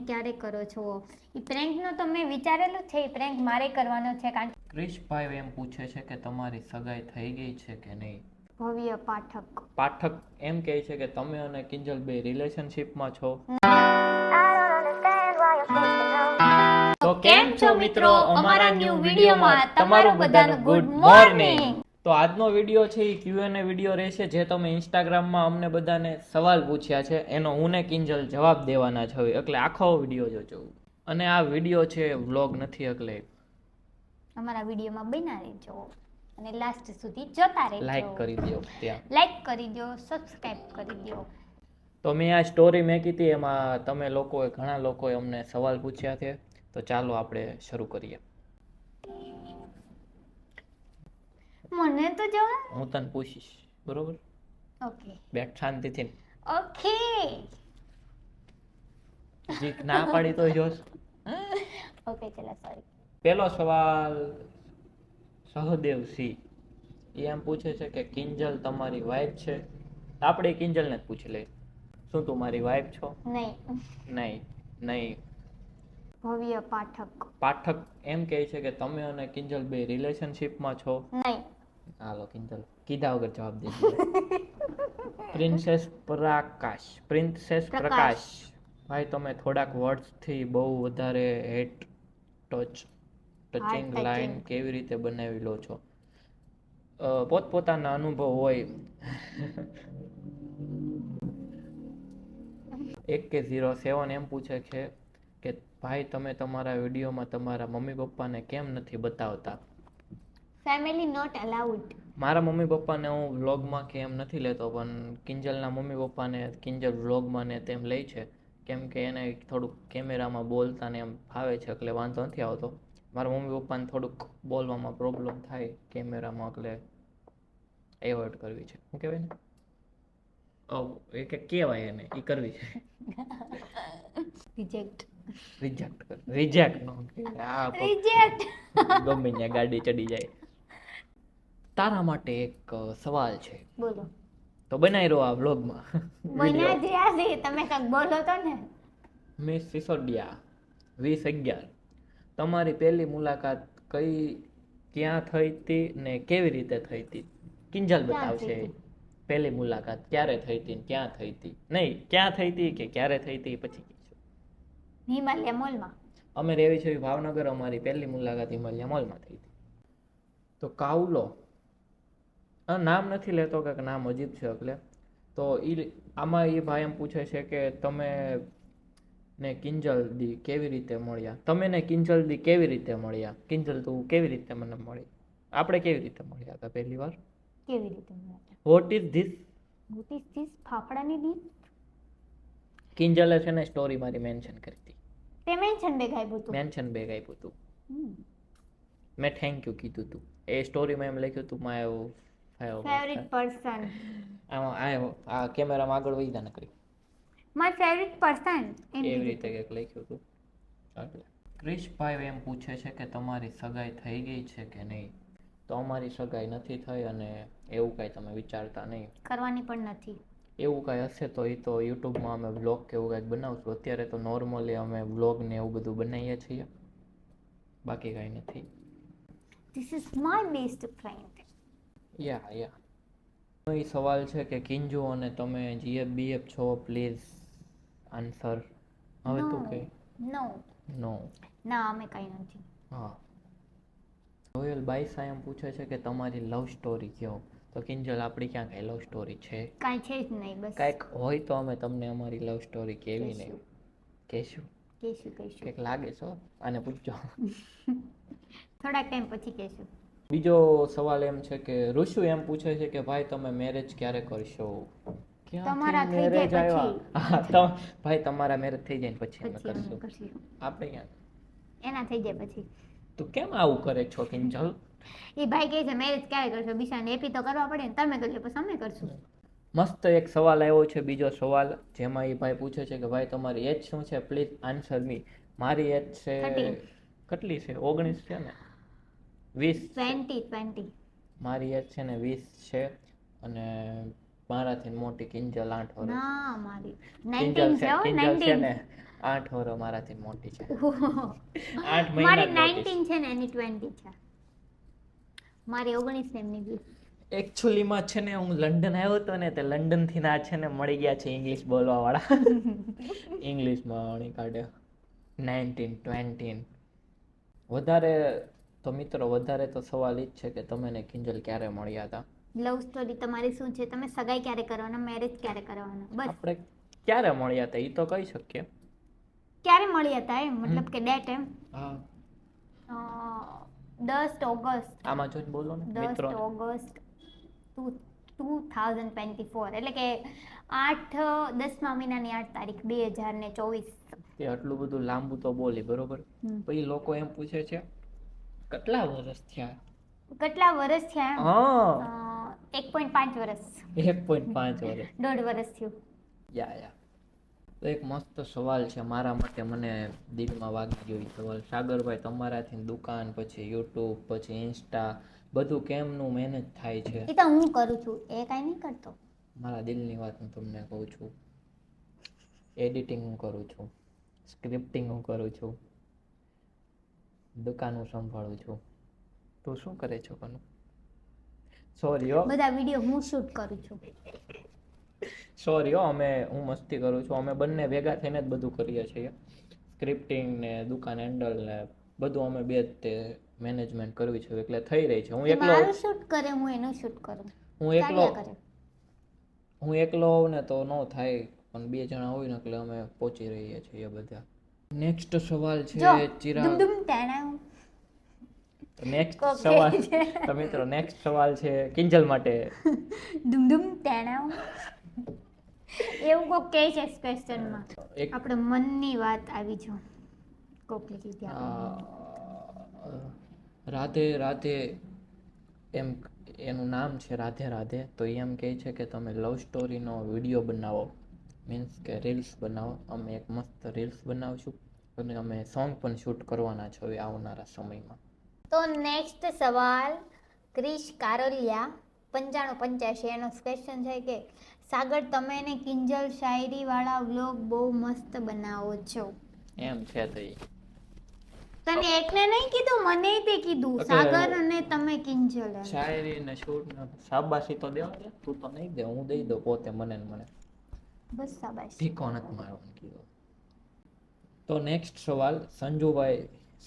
ક્યારે કરો છો? એ પ્રેન્કનો તો મેં વિચારેલું છે, એ પ્રેન્ક મારે કરવાનો છે. કારણ કે ક્રિશભાઈ એમ પૂછે છે કે તમારી સગાઈ થઈ ગઈ છે કે નહીં. ભવ્ય પાઠક એમ કહે છે કે તમે અને કિંજલ બે રિલેશનશિપમાં છો. તો કેમ છો મિત્રો, અમારા ન્યૂ વિડીયોમાં તમારું બધાનું ગુડ મોર્નિંગ. તો આજનો વિડીયો છે એ Q&A વિડીયો રહેશે, જે તમે ઇન્સ્ટાગ્રામમાં અમને બધાને સવાલ પૂછ્યા છે એનો હું ને કિંજલ જવાબ દેવાના છે, એટલે આખો વિડીયો જોજો. અને આ વિડીયો છે વ્લોગ નથી, એટલે અમારા વિડીયોમાં બન્યા રહેજો અને લાસ્ટ સુધી જોતા રહેજો. લાઈક કરી દો, લાઈક કરી દો, સબસ્ક્રાઇબ કરી દો. તો મેં આ સ્ટોરી મેં કીધી, એમાં તમે લોકોએ ઘણા લોકોએ અમને સવાલ પૂછ્યા છે, તો ચાલો આપણે શરૂ કરીએ. મને તો જો હું તને પૂછીશ, બરોબર? ઓકે બેઠ શાંતિથી. ઓકે. જીક ના પાડી તો જોશ. ઓકે ચલો, સોરી. પહેલો સવાલ સહદેવ સિંહ એમ પૂછે છે કે કિંજલ તમારી વાઈફ છે? આપણે કિંજલને જ પૂછી લઈએ, શું તું મારી વાઈફ છો? નહીં. ભવ્ય પાઠક એમ કહે છે કે તમે અને કિંજલ બે રિલેશનશિપમાં છો? નહીં. હાલો કિંજલ, કીધા વગર જવાબ દે. પ્રિન્સેસ પ્રકાશ ભાઈ, તમે થોડાક વર્ડ્સથી બહુ વધારે હેટ ટચિંગ લાઈન કેવી રીતે બનાવી લો છો? પોતપોતાના અનુભવ હોય. 1K07 એમ પૂછે છે કે ભાઈ, તમે તમારા વિડીયોમાં તમારા મમ્મી પપ્પાને કેમ નથી બતાવતા? Family not allowed. મારા મમ્મી પપ્પાને હું વ્લોગમાં કે એમ નથી લેતો, પણ કિંજલના મમ્મી પપ્પાને કિંજલ વ્લોગમાં ને તેમ લે છે, કેમ કે એને થોડુંક કેમેરામાં બોલતા ને એમ ફાવે છે, એટલે વાંધો નથી આવતો. મારા મમ્મી પપ્પાને થોડુંક બોલવામાં પ્રોબ્લેમ થાય કેમેરામાં, એટલે એવોઇડ કરવી છે. શું કહેવાય ને, એ કે કહેવાય એને એ કરવી છે. રિજેક્ટ ગમે ત્યાં ગાડી ચડી જાય. તારા માટે એક સવાલ છે, બોલો. તો બનાવી રહ્યો આ વ્લોગમાં. બન્યા જ રહ્યા છે, તમે કંઈક બોલો તો ને. મિસ સિસોડિયા 2011, તમારી પહેલી મુલાકાત ક્યાં થઈ હતી ને કેવી રીતે થઈ હતી? કિંજલ બતાવશે. પહેલી મુલાકાત ક્યારે થઈ હતી, ક્યાં થઈ હતી? નહીં, ક્યાં થઈ હતી કે ક્યારે થઈ હતી પછી કહીશું. હિમાલય મોલમાં. અમે રહેવી છે ભાવનગર, અમારી પહેલી મુલાકાત હિમાલય મોલમાં થઈ હતી. તો કાઉલો નામ નથી લેતો, કે નામ અજીબ છે, એટલે તો આમાં એ ભાઈ એમ પૂછે છે કે તમે ને કિંજલ દી કેવી રીતે મળ્યા? તમે ને કિંજલ દી કેવી રીતે મળ્યા? કિંજલ તું કેવી રીતે મને મળી? આપણે કેવી રીતે મળ્યા હતા પહેલી વાર? કેવી રીતે મળ્યા? વોટ ઇઝ ધીસ ફાફડાની ડીશ? કિંજલે છે ને સ્ટોરી મારી મેન્શન કરી હતી. તે મેન્શન બેગ આપ્યું હતું. મેં થેન્ક યુ કીધું હતું. એ સ્ટોરીમાં એમ લખ્યું હતું માય ફેવરિટ પર્સન. આ કેમેરામાં આગળ વહી ન કરી. માય ફેવરિટ પર્સન એવી રીતે કંઈક લખ્યું હતું. ક્રિશભાઈ એમ પૂછે છે કે તમારી સગાઈ થઈ ગઈ છે કે નહીં? તો અમારી સગાઈ નથી થઈ, અને એવું કાંઈ તમે વિચારતા નહીં, કરવાની પણ નથી. એવું કાંઈ હશે તો એ તો યુટ્યુબમાં અમે વ્લોગ કે એવું કાંઈક બનાવશું. અત્યારે તો નોર્મલી અમે વ્લોગ ને એવું બધું બનાવીએ છીએ, બાકી કાંઈ નથી. This is my best friend. યા એ સવાલ છે કે કિંજુ અને તમે GF છો? Please answer. હવે તું કે. નો ના, અમે કઈ નથી. હા. રોયલ બાઈસા એમ પૂછે છે કે તમારી લવ સ્ટોરી કહો. તો કિંજલ, આપણી ક્યાં કઈ લવ સ્ટોરી છે? કાંઈ છે જ નહીં. બસ કાંઈક હોય તો અમે તમને અમારી લવ સ્ટોરી કેવી નહીં કહેશું. કંઈક લાગે છો આને પૂછજો. થોડાક ટાઈમ પછી કહેશું. બીજો સવાલ એમ છે કે ઋષુ એમ પૂછે છે કે ભાઈ તમે મેરેજ ક્યારે કરશો? તમારા થઈ જાય પછી. ભાઈ તમારા મેરેજ થઈ જાય પછી અમે કરશું. આપણે ક્યાં એના થઈ જાય પછી. તું કેમ આવું કરે છો કિંજલ? એ ભાઈ કહે છે મેરેજ ક્યારે કરશો? બિચારાને એપી તો કરવા પડે ને. તમે કરજો પછી અમે કરશું. મસ્ત એક સવાલ આવ્યો છે, બીજો સવાલ, જેમાં એ ભાઈ પૂછે છે કે ભાઈ તમારી એજ શું છે? પ્લીઝ આન્સર મી. મારી એજ છે કેટલી છે? 19 છે ને? 20. મારી એજ છે ને 20 છે, અને મારાથી મોટી કિંજલ 8 વર્ષ. ના, મારી 19 છે. 8 વર્ષ મારાથી મોટી છે. 8 મારી મહિના જ મોટી 19 છે ને એની 20 છે. મારી 19 ને એમની 20. એકચ્યુઅલીમાં છે ને હું લંડન આવ્યો હતો ને તે લંડન થી ના છે ને મળી ગયા છે ઇંગ્લિશ બોલવા વાળા. ઇંગ્લિશમાં વણી કાઢે 19 20. વધારે તો મિત્રો વધારે તો સવાલ ઈ જ છે કે તમે ને કિંજલ ક્યારે મળ્યા હતા. લવ સ્ટોરી તમારી શું છે? તમે સગાઈ ક્યારે કરવાના, મેરેજ ક્યારે કરવાના? બસ આપણે ક્યારે મળ્યા હતા એ તો કહી શકીએ. ક્યારે મળ્યા હતા એમ મતલબ કે ડેટ એમ. હા 10 ઓગસ્ટ. આમાં જોઈને બોલો ને 10 મિત્રો. ઓગસ્ટ 2024 એટલે કે 10મા મહિનાની 8 તારીખ 2024. તે આટલું બધું લાંબુ તો બોલી બરોબર. પછી લોકો એમ પૂછે છે કેટલા વર્ષ થયા. કેટલા વર્ષ થયા એમ? હા 1.5 વર્ષ. 1.5 વર્ષ. 1.5 વર્ષ થયું. યા તો એક મસ્ત સવાલ છે મારા માટે, મને દિલમાં વાગી ગયો એ સવાલ. સાગરભાઈ તમારાથી દુકાન, પછી યુટ્યુબ, પછી ઇન્સ્ટા બધું કેમનું મેનેજ થાય છે? એ તો હું કરું છું, એ કાંઈ નહીં કરતો. મારા દિલની વાત હું તમને કહું છું. એડિટિંગ હું કરું છું, સ્ક્રિપ્ટિંગ હું કરું છું, દુકાન હું સંભાળું છું. તું શું કરે છે કનુ? સોરી હો, બધા વિડીયો હું શૂટ કરું છું. સોરી હો, હું મસ્તી કરું છું. અમે બંને ભેગા થઈને જ બધું કરીએ છીએ. સ્ક્રિપ્ટિંગ ને દુકાન હેન્ડલ ને બધું અમે બે જ તે મેનેજમેન્ટ કરવી છે એટલે થઈ રહી છે. હું એકલો મારું શૂટ કરે, હું એનું શૂટ કરું. હું એકલો હોઉં ને તો ન થાય, પણ 2 જણા હોય ને એટલે અમે પહોંચી રહીએ છીએ બધા. નેક્સ્ટ સવાલ છે ચિરાગ. નેક્સ્ટ સવાલ તો મિત્રો નેક્સ્ટ સવાલ છે કિંજલ માટે. એવું કોક કહે છે ક્વેશ્ચનમાં. આપણે મનની વાત આવી જો કોક લીધી રાધે રાધે એમ એનું નામ છે રાધે રાધે. તો એમ કહે છે કે તમે લવ સ્ટોરીનો વિડીયો બનાવો, મીન્સ કે રીલ્સ બનાવો. અમે એક મસ્ત રીલ્સ બનાવશું અને અમે સોંગ પણ શૂટ કરવાના છે હવે આવનારા સમયમાં. તો નેક્સ્ટ સવાલ ક્રિશ કારોલિયા 9585 એનો ક્વેશ્ચન છે કે સાગર તમે ને કિંજલ શાયરી વાળા વ્લોગ બહુ મસ્ત બનાવો છો. એમ છે તો તને એકને નહીં કીધું, મને તે કીધું સાગર અને તમે કિંજલ. શાયરી ને શૂટ ને શાબાશી તો દેવા દે, તું તો નહીં દે, હું દઈ દઉં પોતે મને ને મને. બસ શાબાશી. ઠીકો નથી મારવાનું કીધું. તો નેક્સ્ટ સવાલ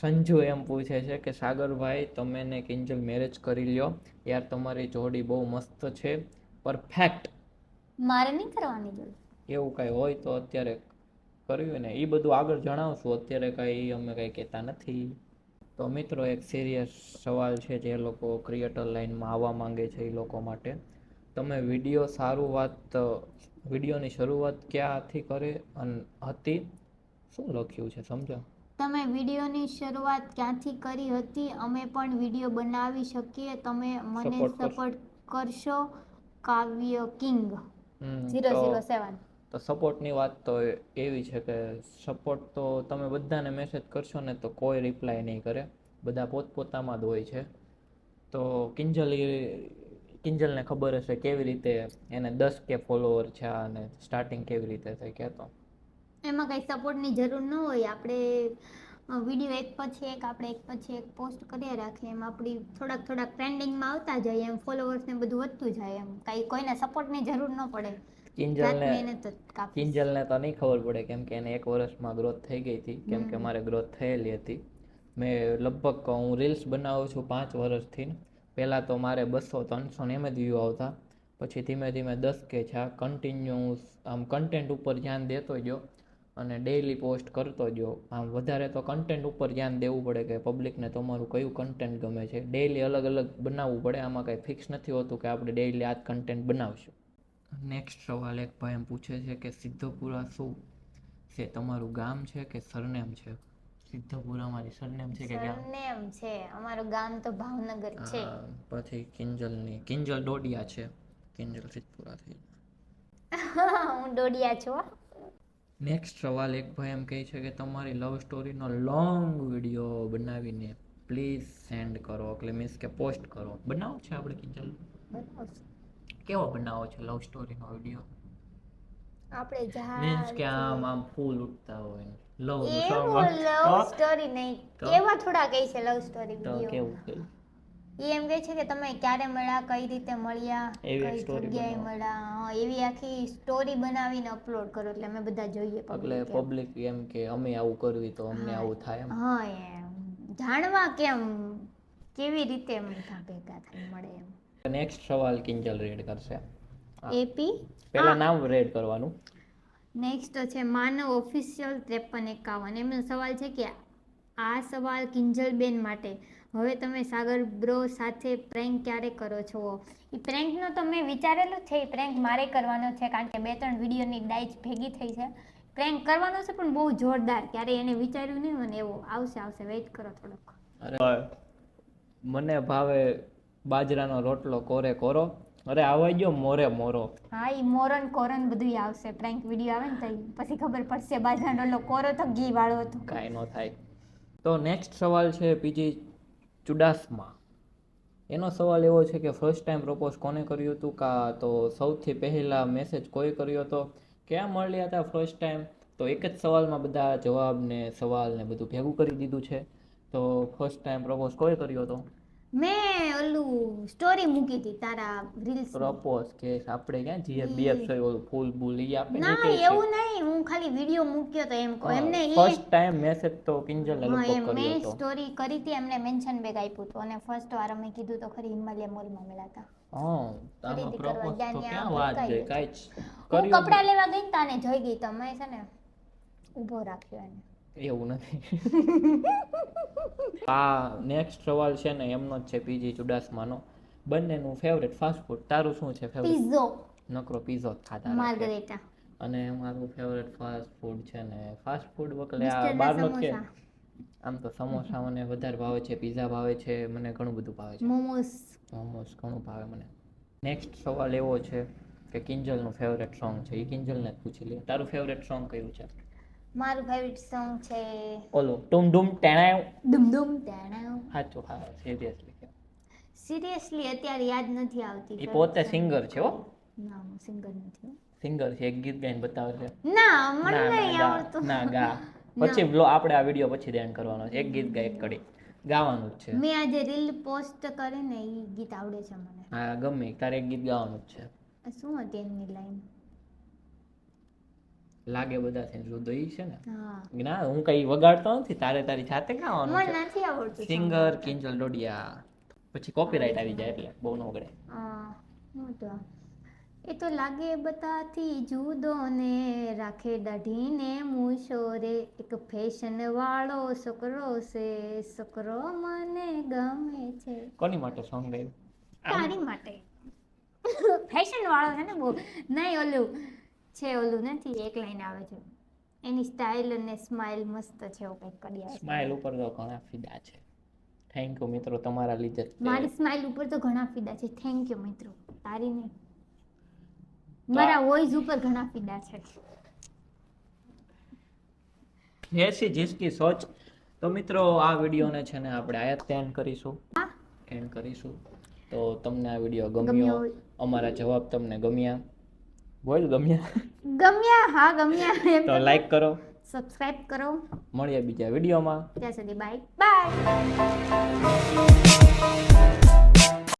સંજુ એમ પૂછે છે કે સાગરભાઈ તમે ને કિંજલ મેરેજ કરી લ્યો યાર, તમારી જોડી બહુ મસ્ત છે, પરફેક્ટ. મારે નહીં કરવાની જરૂર. એવું કઈ હોય તો અત્યારે કર્યું ને એ બધું આગળ જણાવશું, અત્યારે કઈ અમે કઈ કહેતા નથી. તો મિત્રો એક સિરિયસ સવાલ છે જે લોકો ક્રિએટર લાઈનમાં આવવા માંગે છે એ લોકો માટે. તમે વિડીયોની શરૂઆત ક્યાંથી કરે હતી? શું લખ્યું છે સમજો. તમે વિડીયોની શરૂઆત ક્યાંથી કરી હતી? અમે પણ વિડીયો બનાવી શકીએ, તમે મને સપોર્ટ કરશો. કાવ્ય કિંગ 007. તો સપોર્ટની વાત તો એવી છે કે સપોર્ટ તો તમે બધાને મેસેજ કરશો ને તો કોઈ રિપ્લાય નહીં કરે, બધા પોતપોતામાં જ હોય છે. તો કિંજલને ખબર હશે કેવી રીતે એને 10K ફોલોવર છે અને સ્ટાર્ટિંગ કેવી રીતે થઈ કહેતો. એમાં કઈ સપોર્ટની જરૂર ન હોય. આપણે વિડીયો એક પછી એક પોસ્ટ કર્યા રાખીએ, એમ આપણી થોડાક ટ્રેન્ડિંગમાં આવતા જાય, એમ ફોલોવર્સ ને બધું વધતું જાય, એમ કઈ કોઈને સપોર્ટની જરૂર ન પડે. કિંજલને તો નહીં ખબર પડે કેમ કે એને 1 વર્ષમાં ગ્રોથ થઈ ગઈ હતી, કેમ કે મારે ગ્રોથ થયેલી હતી. મેં લગભગ હું રીલ્સ બનાવું છું 5 વર્ષથી. પહેલાં તો મારે 200-300 એમ જ વ્યૂ આવતા, પછી ધીમે ધીમે 10K છે. કન્ટિન્યુઅસ આમ કન્ટેન્ટ ઉપર ધ્યાન દેતો ગયો અને ડેઈલી પોસ્ટ કરતો ગયો. આમ વધારે તો કન્ટેન્ટ ઉપર ધ્યાન દેવું પડે કે પબ્લિકને તમારું કયું કન્ટેન્ટ ગમે છે. ડેઈલી અલગ અલગ બનાવવું પડે, આમાં કંઈ ફિક્સ નથી હોતું કે આપણે ડેઈલી આ જ કન્ટેન્ટ બનાવશું. નેક્સ્ટ સવાલ એક ભાઈ એમ પૂછે છે કે સિદ્ધપુરા શું છે? તમારું ગામ છે કે સરનેમ છે? સિદ્ધપુરા મારી સરનેમ છે કે ગામ? સરનેમ છે, અમારું ગામ તો ભાવનગર છે. પછી કિંજલ ડોડિયા છે, કિંજલ સિદ્ધપુરા થઈ. હું ડોડિયા છું. નેક્સ્ટ સવાલ એક ભાઈ એમ કહે છે કે તમારી લવ સ્ટોરીનો લોંગ વિડીયો બનાવીને પ્લીઝ સેન્ડ કરો, એટલે મીન્સ કે પોસ્ટ કરો. બનાવો છે આપણે કિંજલ? કેવો બનાવો છે લવ સ્ટોરીનો વિડીયો? આપણે મીન્સ કે આમ ફૂલ ઉઠતા હોય, લવ એવું લવ સ્ટોરી નહીં, તો? એવા થોડા કઈ છે લવ સ્ટોરી તો વિડીયો. કેવું કેવું એ એમ કહે છે કે તમે ક્યારે મળ્યા, કઈ રીતે મળ્યા, એવી કઈ story જગ્યાએ બનાવો. મળ્યા, હા, એવી આખી સ્ટોરી બનાવીને અપલોડ કરો એટલે અમે બધા જોઈએ એટલે public એમ. પબ્લિક એમ કે અમે આવું કરવી તો અમને હા. આવું થાય એમ. હા એમ જાણવા કેમ કેવી રીતે એમ બધા ભેગા થઈ મળે એમ. નેક્સ્ટ સવાલ કિંજલ રેડ કરશે. હા. એપી પહેલા નામ રેડ કરવાનું. નેક્સ્ટ છે માનવ ઓફિશિયલ 5351. એમનો સવાલ છે કે આ સવાલ કિંજલબેન માટે, હવે તમે સાગર બ્રો સાથે પ્રેન્ક ક્યારે કરો છો? એ પ્રેન્કનો તો મેં વિચારેલું જ છે, એ પ્રેન્ક મારે કરવાનો છે કારણ કે 2-3 વિડીયોની ડાઈચ ભેગી થઈ છે. પ્રેન્ક કરવાનો છે પણ બહુ જોરદાર, ક્યારે એને વિચાર્યું નહીં મને એવો. આવશે વેઇટ કરો થોડોક. અરે મને ભાવે બાજરાનો રોટલો કોરે કોરો, અરે આવા ગયો મોરે મોરો. હા ઈ મોરન કોરન બધું આવશે, પ્રેન્ક વિડીયો આવે ને તો પછી ખબર પડશે બાજરાનો રોટલો કોરો તો ઘી વાળો હતો. કાંઈ ન થાય. તો નેક્સ્ટ સવાલ છે પીજી ચુડાસમા. એનો સવાલ એવો છે કે ફર્સ્ટ ટાઈમ પ્રપોઝ કોને કર્યું હતું, કાં તો સૌથી પહેલા મેસેજ કોઈ કર્યો હતો, ક્યાં મળ્યા હતા ફર્સ્ટ ટાઈમ. તો એક જ સવાલમાં બધા જવાબ ને સવાલ ને બધું ભેગું કરી દીધું છે. તો ફર્સ્ટ ટાઈમ પ્રપોઝ કોઈ કર્યો હતો? મેં ઓલું સ્ટોરી મૂકી હતી તારા રીલ્સ. પ્રપોઝ કે આપણે ક્યાં જીએફ બીએફ છે ઓલું ફૂલ બૂલ ઈ આપે ના એવું નહીં, હું ખાલી વિડીયો મૂક્યો તો એમ કહું. એમને ફર્સ્ટ ટાઈમ મેસેજ તો કિંજલ હા લગભગ એમ કર્યો મેં હતો. સ્ટોરી કરી હતી, એમને મેન્શન બેગ આપ્યું હતું અને ફર્સ્ટ વાર અમે કીધું તો ખરી હિમાલય મોલમાં મળ્યા હતા. હા આમાં ખરીદી કરવા પ્રપોઝ ગયા તો ને ક્યાં આ વાત છે, ભટકાઈ. કાંઈ જ હું કર્યું કપડા લેવા ગઈ ને તાને જોઈ ગઈ તો મેં છે ને ઊભો રાખ્યો એને. એવું નથી. આ નેક્સ્ટ સવાલ છે ને એમનો જ છે પીજી ચુડાસમાનો. બંનેનું ફેવરેટ ફાસ્ટ ફૂડ. તારું શું છે ફેવરેટ? પિઝો નકરો પીઝો જ ખાતા રાખે. માર્ગરેટા અને મારું ફેવરેટ ફાસ્ટ ફૂડ છે ને ફાસ્ટ ફૂડ વખતે આ મિસ્ટરના બહારનો જ કે સમોસા, આમ તો સમોસા મને વધારે ભાવે છે, પીઝા ભાવે છે, મને ઘણું બધું ભાવે છે. મોમોસ. મોમોસ ઘણું ભાવે મને. નેક્સ્ટ સવાલ એવો છે કે કિંજલનું ફેવરેટ સોંગ છે, એ કિંજલને જ પૂછી લે. તારું ફેવરેટ સોંગ કયું છે? મારું ફેવરિટ સોંગ છે ઓલું ટુમ ડુમ ટેણાવ. ડુમ ડુમ ટેણાવ. સાચું, હા સિરિયસલી. સિરિયસલી અત્યારે યાદ નથી આવતી. એ પોતે સિંગર છે હો. ના હું સિંગર નથી હો. સિંગર છે, એક ગીત ગાઈને બતાવે છે. ના મને ના નહીં ગા, આવડતું. ના ગા. પછી આપણે આ વિડીયો પછી ધ્યાન કરવાનો છે. એક ગીત ગા, એક કડી ગાવાનું જ છે. મેં આજે રીલ પોસ્ટ કરી ને એ ગીત આવડે છે મને. હા ગમે તારે એક ગીત ગાવાનું જ છે. શું હતી એની લાઈન? લાગે બધા છે રુદય છે ને. હા ના હું કઈ વગાડતો નથી, તારે તારી જાતે ગાવાનું મને છે. નથી આવડતું. સિંગર કિંજલ ડોડિયા. પછી કોપીરાઈટ આવી જાય એટલે બહુ ન વગડે. હું તો એ તો લાગે બતાથી જુદો ને રાખે દાઢીને મૂછો રે, એક ફેશન વાળો છોકરો છે, છોકરો મને ગમે છે. કોની માટે સોંગ ગાયું? તારી માટે. ફેશન વાળો છે ને બહુ. નહીં ઓલું છે, ઓલું નથી, એક લાઈન આવે છે એની સ્ટાઇલ અને સ્માઇલ મસ્ત છે, એવું કંઈક કરી આવે. સ્માઇલ ઉપર તો ઘણા ફિદા છે. થેન્ક યુ મિત્રો, તમારા લીધે જ તે. મારી સ્માઇલ ઉપર તો ઘણા ફિદા છે. થેન્ક યુ મિત્રો. તારી નહીં, મારા વોઇસ ઉપર ઘણા ફિદા છે. એસી જીસકી સોચ. તો મિત્રો આ વિડીયોને છે ને આપણે આયાત એન્ડ કરીશું. હા એન્ડ કરીશું. તો તમને આ વિડીયો ગમ્યો ગમ્યો, હોય. અમારા જવાબ તમને ગમ્યા? બોલ ગમ્યા? ગમ્યા? હા ગમ્યા. એમ તો લાઈક કરો, સબસ્ક્રાઇબ કરો. મળીએ બીજા વિડીયોમાં. ત્યાં સુધી બાય બાય.